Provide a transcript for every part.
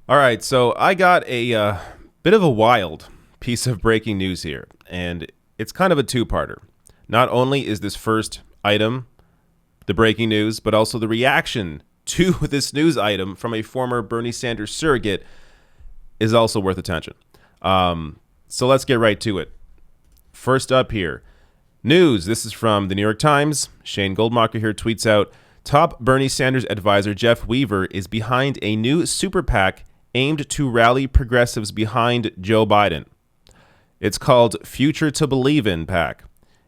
All right, so I got a bit of a wild piece of breaking news here, and it's kind of a two-parter. Not only is this first item the breaking news, but also the reaction to this news item from a former Bernie Sanders surrogate is also worth attention. So let's get right to it. First up here, news. This is from the New York Times. Shane Goldmacher here tweets out, top Bernie Sanders advisor Jeff Weaver is behind a new super PAC aimed to rally progressives behind Joe Biden. It's called Future to Believe In PAC,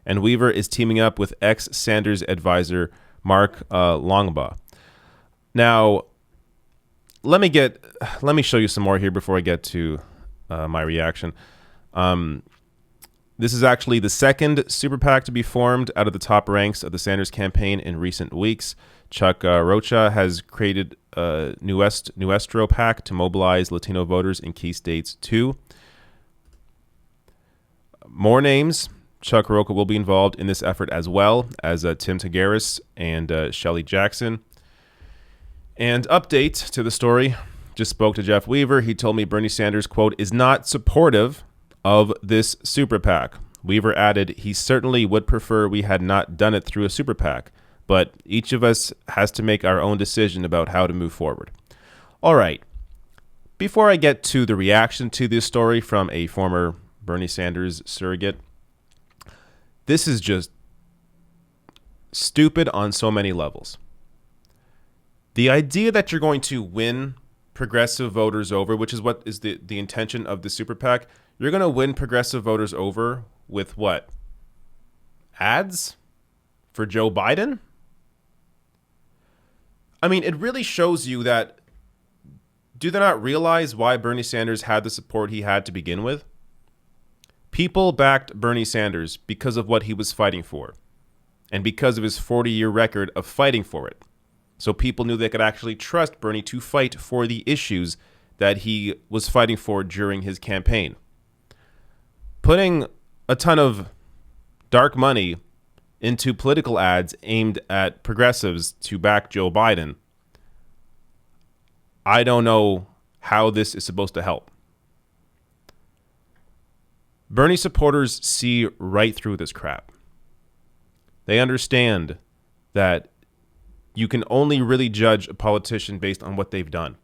and Weaver is teaming up with ex-Sanders advisor Mark Longbaugh. Now, let me show you some more here before I get to my reaction. This is actually the second super PAC to be formed out of the top ranks of the Sanders campaign in recent weeks. Chuck Rocha has created Nuestro PAC to mobilize Latino voters in key states too. More names. Chuck Rocha will be involved in this effort as well as Tim Tagaris and Shelley Jackson. And update to the story. Just spoke to Jeff Weaver. He told me Bernie Sanders, quote, is not supportive of this super PAC. Weaver added, he certainly would prefer we had not done it through a super PAC, but each of us has to make our own decision about how to move forward. All right. Before I get to the reaction to this story from a former Bernie Sanders surrogate, this is just stupid on so many levels. The idea that you're going to win progressive voters over, which is what is the intention of the super PAC, you're going to win progressive voters over with what? Ads for Joe Biden? I mean, it really shows you that, do they not realize why Bernie Sanders had the support he had to begin with? People backed Bernie Sanders because of what he was fighting for and because of his 40-year record of fighting for it. So people knew they could actually trust Bernie to fight for the issues that he was fighting for during his campaign. Putting a ton of dark money into political ads aimed at progressives to back Joe Biden, I don't know how this is supposed to help. Bernie supporters see right through this crap. They understand that you can only really judge a politician based on what they've done.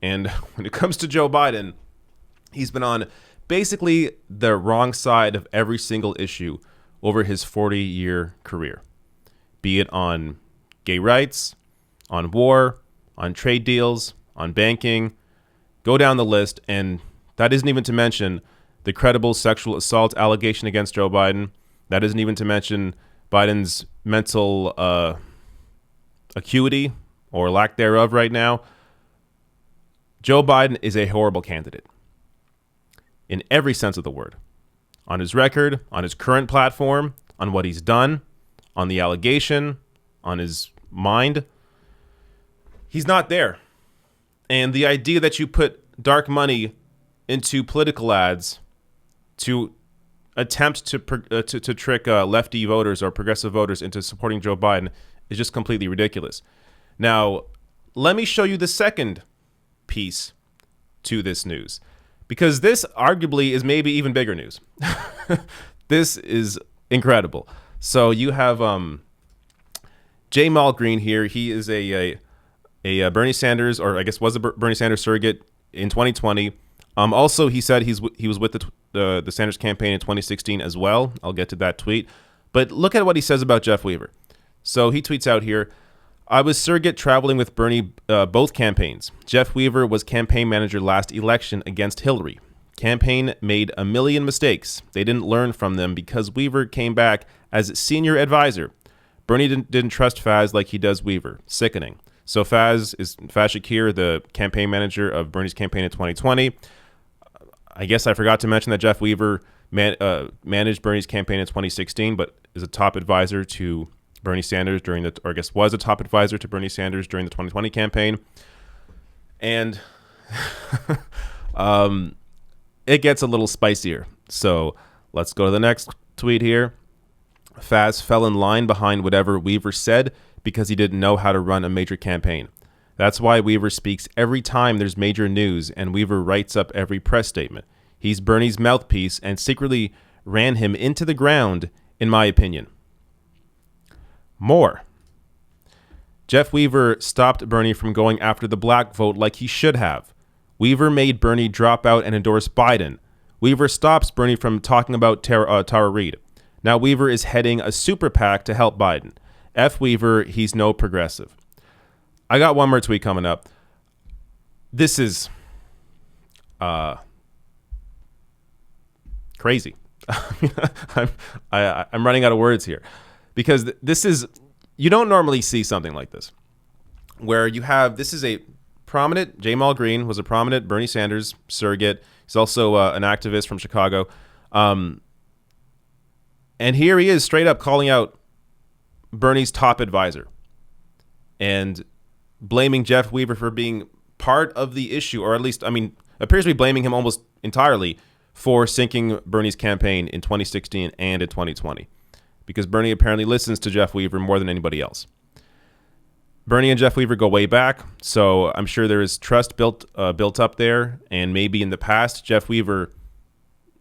And when it comes to Joe Biden, he's been on basically the wrong side of every single issue over his 40-year career, be it on gay rights, on war, on trade deals, on banking. Go down the list, and that isn't even to mention the credible sexual assault allegation against Joe Biden. That isn't even to mention Biden's mental acuity or lack thereof right now. Joe Biden is a horrible candidate in every sense of the word. On his record, on his current platform, on what he's done, on the allegation, on his mind. He's not there. And the idea that you put dark money into political ads to attempt to trick lefty voters or progressive voters into supporting Joe Biden is just completely ridiculous. Now, let me show you the second piece to this news, because this arguably is maybe even bigger news. This is incredible. So you have J. Mal Green here. He is a Bernie Sanders, or I guess was a Bernie Sanders surrogate in 2020. Also, he said he was with the Sanders campaign in 2016 as well. I'll get to that tweet. But look at what he says about Jeff Weaver. So he tweets out here, I was surrogate traveling with Bernie both campaigns. Jeff Weaver was campaign manager last election against Hillary. Campaign made a million mistakes. They didn't learn from them because Weaver came back as senior advisor. Bernie didn't trust Faz like he does Weaver. Sickening. So Faz Shakir, the campaign manager of Bernie's campaign in 2020. I guess I forgot to mention that Jeff Weaver managed Bernie's campaign in 2016, but is a top advisor to Bernie Sanders was a top advisor to Bernie Sanders during the 2020 campaign. And it gets a little spicier. So let's go to the next tweet here. Faz fell in line behind whatever Weaver said because he didn't know how to run a major campaign. That's why Weaver speaks every time there's major news, and Weaver writes up every press statement. He's Bernie's mouthpiece and secretly ran him into the ground, in my opinion. More. Jeff Weaver stopped Bernie from going after the black vote like he should have. Weaver made Bernie drop out and endorse Biden. Weaver stops Bernie from talking about Tara Reade. Now Weaver is heading a super PAC to help Biden. F. Weaver, he's no progressive. I got one more tweet coming up. This is crazy. I'm running out of words here, because this is, you don't normally see something like this, where you have, this is a prominent, Jamal Green was a prominent Bernie Sanders surrogate. He's also an activist from Chicago. And here he is straight up calling out Bernie's top advisor and blaming Jeff Weaver for being part of the issue, or at least, I mean, appears to be blaming him almost entirely for sinking Bernie's campaign in 2016 and in 2020, because Bernie apparently listens to Jeff Weaver more than anybody else. Bernie and Jeff Weaver go way back, so I'm sure there is trust built up there, and maybe in the past Jeff Weaver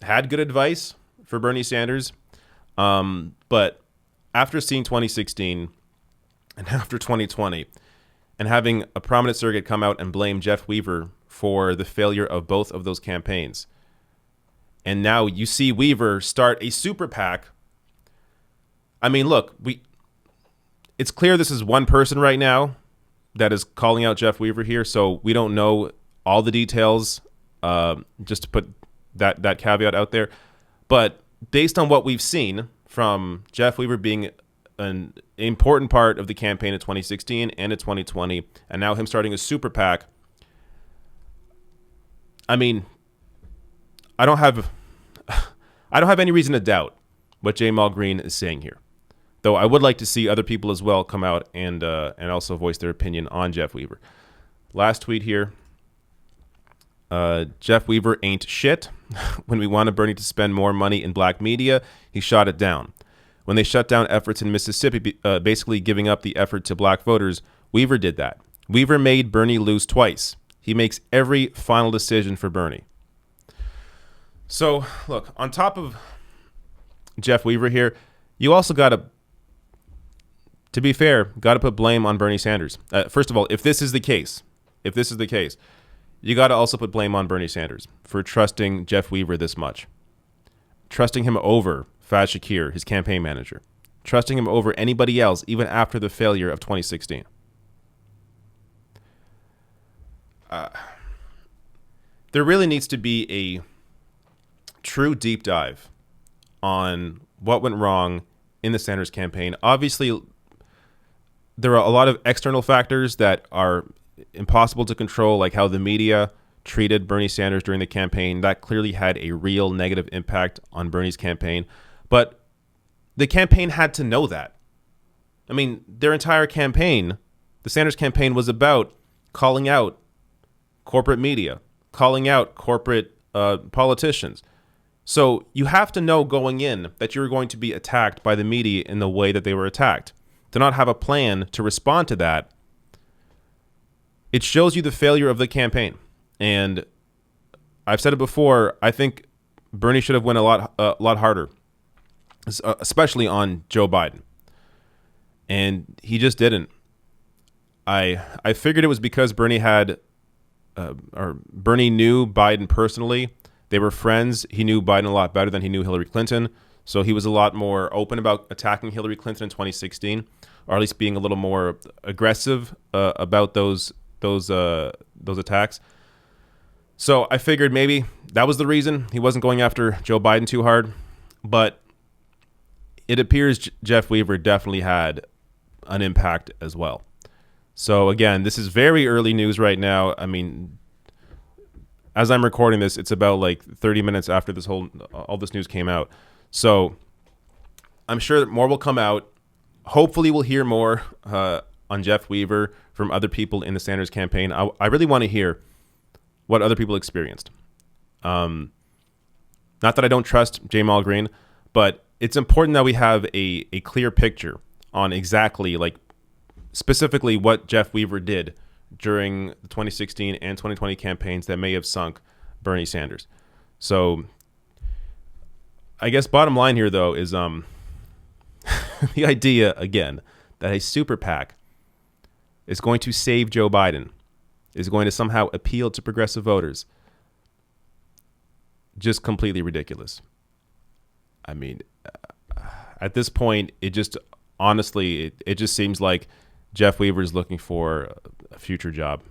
had good advice for Bernie Sanders, but after seeing 2016 and after 2020, and having a prominent surrogate come out and blame Jeff Weaver for the failure of both of those campaigns, and now you see Weaver start a super PAC. I mean, look, it's clear this is one person right now that is calling out Jeff Weaver here, so we don't know all the details, just to put that caveat out there. But based on what we've seen from Jeff Weaver being an important part of the campaign in 2016 and in 2020, and now him starting a super PAC, I mean, I don't have any reason to doubt what Jamal Green is saying here, though I would like to see other people as well come out and also voice their opinion on Jeff Weaver. Last tweet here. Jeff Weaver ain't shit. When we wanted Bernie to spend more money in black media, he shot it down. When they shut down efforts in Mississippi, basically giving up the effort to black voters, Weaver did that. Weaver made Bernie lose twice. He makes every final decision for Bernie. So, look, on top of Jeff Weaver here, you also got to be fair, got to put blame on Bernie Sanders. First of all, if this is the case, you got to also put blame on Bernie Sanders for trusting Jeff Weaver this much. Trusting him over Faz Shakir, his campaign manager. Trusting him over anybody else, even after the failure of 2016. There really needs to be a true deep dive on what went wrong in the Sanders campaign. Obviously, there are a lot of external factors that are impossible to control, like how the media treated Bernie Sanders during the campaign. That clearly had a real negative impact on Bernie's campaign. But the campaign had to know that. I mean, their entire campaign, the Sanders campaign, was about calling out corporate media, calling out corporate politicians. So you have to know going in that you're going to be attacked by the media in the way that they were attacked. To not have a plan to respond to that, it shows you the failure of the campaign. And I've said it before, I think Bernie should have went a lot harder, especially on Joe Biden. And he just didn't. I figured it was because Bernie Bernie knew Biden personally. They were friends. He knew Biden a lot better than he knew Hillary Clinton. So he was a lot more open about attacking Hillary Clinton in 2016, or at least being a little more aggressive about those attacks. So I figured maybe that was the reason he wasn't going after Joe Biden too hard. But it appears Jeff Weaver definitely had an impact as well. So again, this is very early news right now. I mean, as I'm recording this, it's about like 30 minutes after all this news came out. So I'm sure that more will come out. Hopefully we'll hear more on Jeff Weaver from other people in the Sanders campaign. I really want to hear what other people experienced. Not that I don't trust Jamal Green, but it's important that we have a clear picture on exactly, like, specifically what Jeff Weaver did during the 2016 and 2020 campaigns that may have sunk Bernie Sanders. So I guess bottom line here, though, is the idea, again, that a super PAC is going to save Joe Biden, is going to somehow appeal to progressive voters, just completely ridiculous. I mean, at this point, it just honestly, it just seems like Jeff Weaver is looking for a future job.